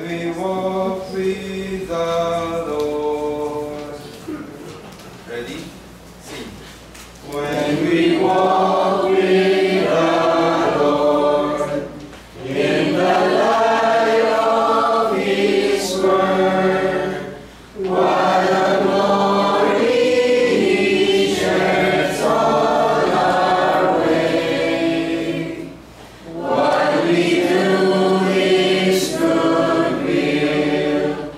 we walk with the Lord. Ready? Sing. When we walk with the Lord in the light of His word, what a glory He sheds on our way. What we do is good will.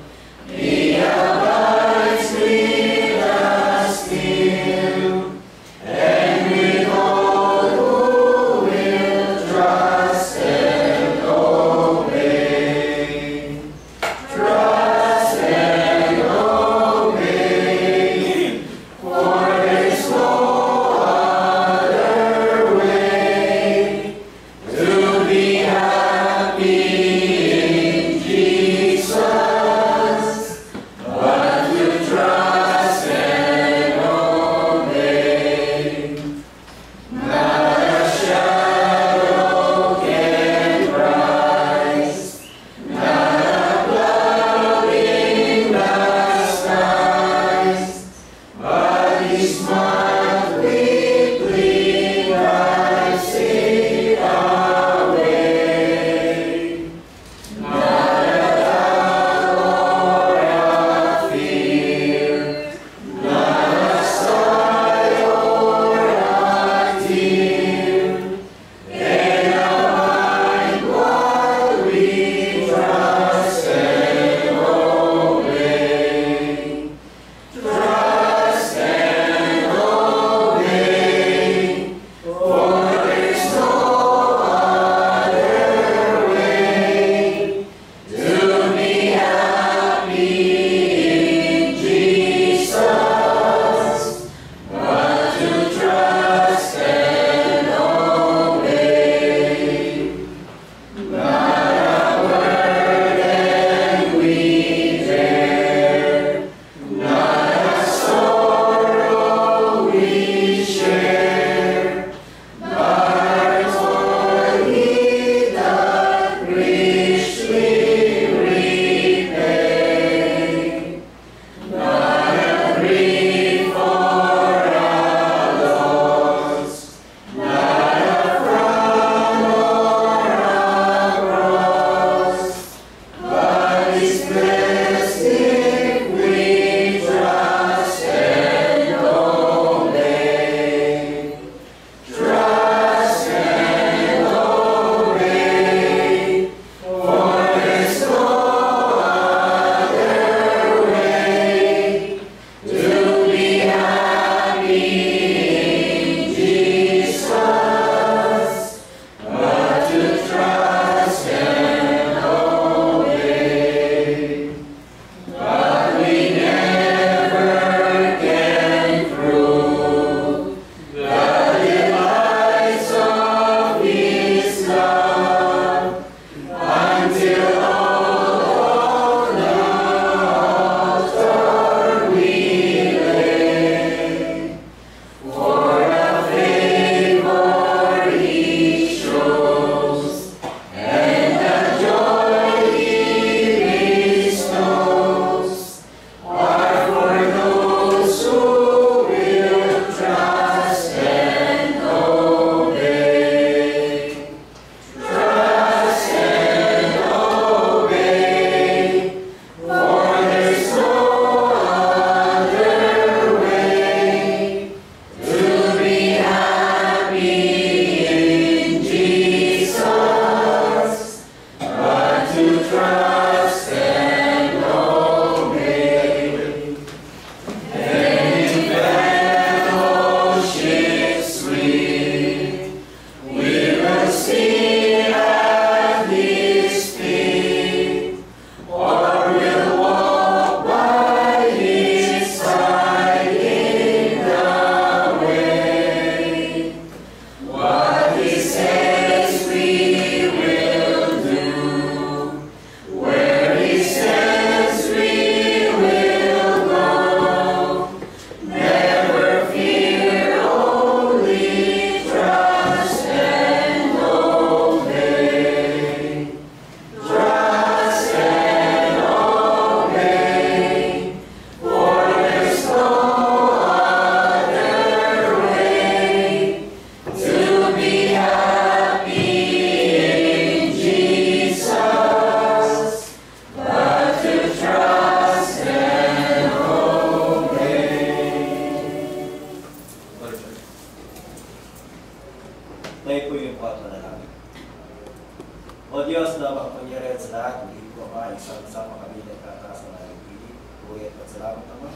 O Diyos na makapangyarihan sa lahat, hindi ko Ama, isang-isama kami nagkataas na nagpilit. Puyat at salamat Ama.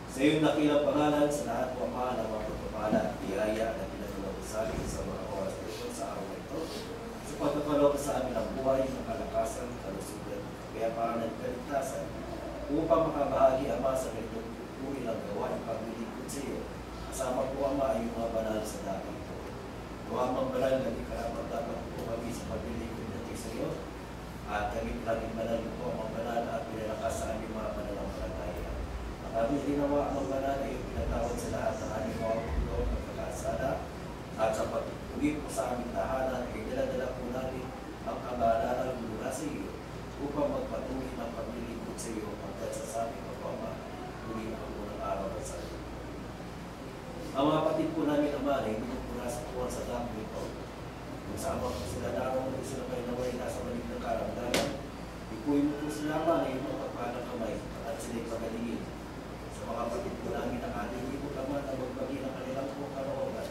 Sa iyong nakilang pangalan sa lahat po Ama ng mga pagpapala at biyaya na pinatulog sa amin sa mga oras na ito sa araw na ito. Sa pagkakalob sa amin ang buhay, ng kalakasan, kalusugan, kapayapaan at kaligtasan upang makabahagi Ama sa ganitong tuloy ng gawain paglilingkod sa iyo. Kasama po Ama ay yung mga banal sa dami ito. Huwag mang banal na di karapat-dapat po kami sa paglilingkod natin sa iyo. At kami laging banal po ang mga banal at pinalakas sa aming mga pananampalataya. Ang aming ginawa ang mga banal ay yung pinatawad sa lahat ng aming mga pagkulong at pagkasala. At sa pagtuloy po sa aming tahanan ay daladala po namin ang kabalaran mula sa iyo upang magpatuloy ng paglilingkod sa iyo hanggang sa sabi ko po Ama, muli ang unang araw at sa iyo. Ang mga kapatid po namin Ama ay hindi po nasa puwan sa dami ito. Kung sama po sila naroon, kung sila kayo naway nasa malig ng karamdaman, ipuin mo po sila Ama na yung mga pagpanang kamay at sila'y pagalingin. Sa mga kapatid po namin ang ating ibig Ama na magbagi ng kanilang po kalooban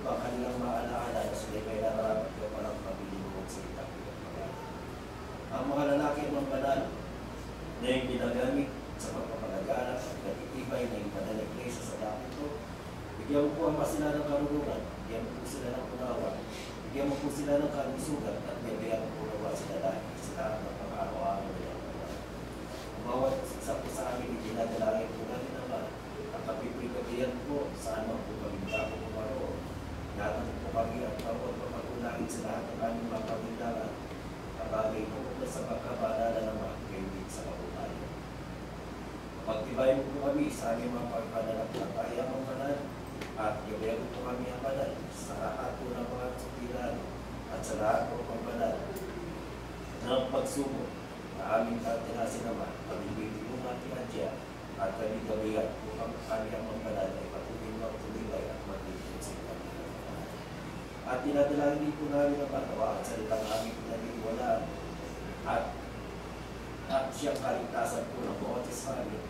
upang kanilang maalaala na sila'y kayo nararapat ko palang pabilingkod sa itang pinagpagano. Ang mga lalaki at mga banal na yung ginagamit sa pagpapalagana at nagtitibay na yung banal na iglesia sa dami ito, bigyan mo po Ama sila ng karunungan, bigyan mo po sila ng unawa, bigyan mo po sila ng kalusugan at bigyan mo po nawa sila dahil sa lahat ng pang-araw-araw nila. Bawat isa po sa amin, dinadalangin po namin naman at kapipigabihan po saan man po kami po pumaroon. Yatan po kami at bawat papagunangin sa lahat ng aming mga pagmindalan kabagay po po sa pagkabalala ng mga kaibigan sa kabuhayan. Pagtibay mo po kami sa aming mga pagpananampalataya mga banal at gabihan po kami ang banal sa lahat po ng mga sukilan at sa lahat po ng banal ng pagsubok na aming tatinasin naman kami bibigong natin adya at kami gabihan upang kami ang mga banal ay patuloy magtulibay at maglilingkod sa kami. At tinadalangin din po namin ang patawa at salitang aming pinag-iwalaan at siyang kaligtasan po ng bawat isa amin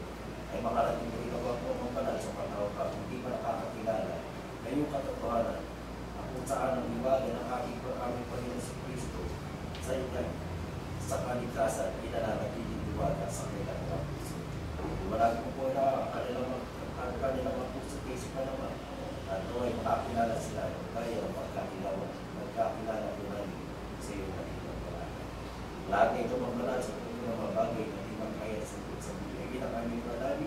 ay makarating mo rin po ang banal sa panahon pa hindi pa nakakakilala na yung katotohanan ang kung saan ang liwaga ng aming Panginoon sa Kristo sa ilan sa kaligtasan ay nananatiling liwaga sa kanilang mga puso. Iwalag mo po na ang kanilang mga puso kasi pa naman at ay makakilala sila kaya ang magkakilala po namin sa iyo na pinagpapalala. Lahat na ito mga sa puno ng mga bagay na di magkaya sa buhay. Ang aming madami,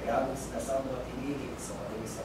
kaya aming sinasama at inilig sa matamis na